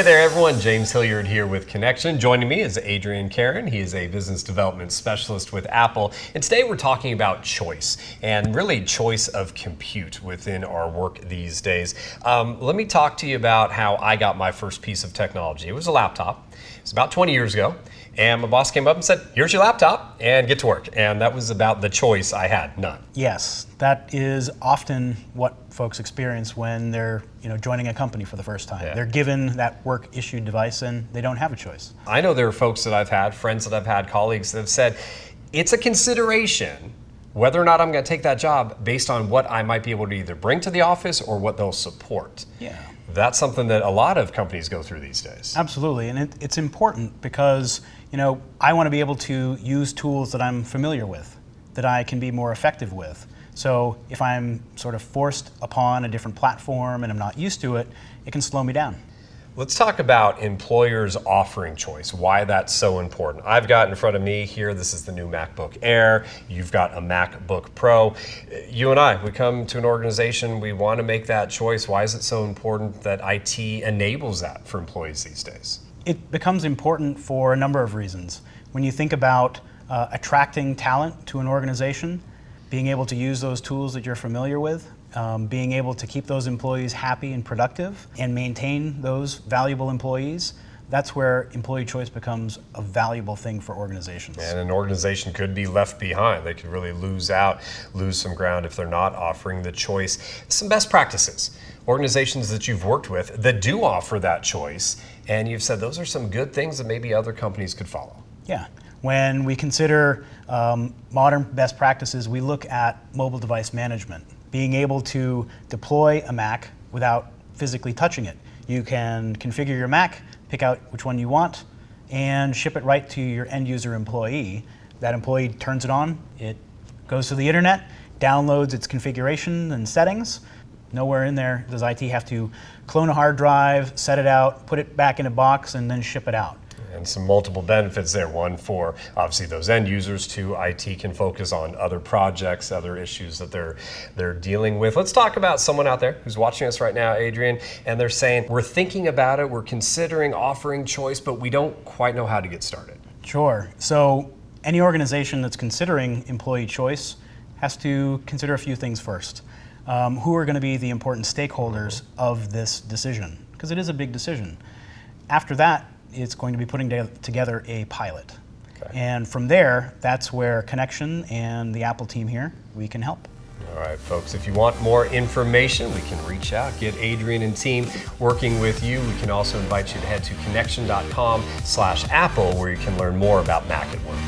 Hey there everyone, James Hilliard here with Connection. Joining me is Adrian Karen. He is a business development specialist with Apple. And today we're talking about choice and really choice of compute within our work these days. Let me talk to you about how I got my first piece of technology. It was a laptop. It was about 20 years ago. And my boss came up and said, here's your laptop and get to work. And that was about the choice I had, none. Yes, that is often what folks experience when they're joining a company for the first time. Yeah. They're given that work issued device and they don't have a choice. I know there are folks that I've had, friends that I've had, colleagues that have said, it's a consideration whether or not I'm going to take that job based on what I might be able to either bring to the office or what they'll support. Yeah. That's something that a lot of companies go through these days. Absolutely, and it's important because I want to be able to use tools that I'm familiar with, that I can be more effective with. So if I'm sort of forced upon a different platform and I'm not used to it, it can slow me down. Let's talk about employers offering choice, why that's so important. I've got in front of me here, this is the new MacBook Air. You've got a MacBook Pro. You and I, we come to an organization, we want to make that choice. Why is it so important that IT enables that for employees these days? It becomes important for a number of reasons. When you think about attracting talent to an organization, being able to use those tools that you're familiar with, being able to keep those employees happy and productive and maintain those valuable employees, that's where employee choice becomes a valuable thing for organizations. And an organization could be left behind. They could really lose some ground if they're not offering the choice. Some best practices, organizations that you've worked with that do offer that choice, and you've said those are some good things that maybe other companies could follow. Yeah. When we consider modern best practices, we look at mobile device management. Being able to deploy a Mac without physically touching it. You can configure your Mac, pick out which one you want, and ship it right to your end user employee. That employee turns it on, it goes to the internet, downloads its configuration and settings. Nowhere in there does IT have to clone a hard drive, set it out, put it back in a box, and then ship it out. And some multiple benefits there. One for obviously those end users. Two, IT can focus on other projects, other issues that they're dealing with. Let's talk about someone out there who's watching us right now, Adrian, and they're saying, we're thinking about it, we're considering offering choice, but we don't quite know how to get started. Sure. So any organization that's considering employee choice has to consider a few things first. Who are going to be the important stakeholders of this decision? Because it is a big decision. After that, it's going to be putting together a pilot. Okay. And from there, that's where Connection and the Apple team here, we can help. All right, folks, if you want more information, we can reach out, get Adrian and team working with you. We can also invite you to head to connection.com/Apple where you can learn more about Mac at Work.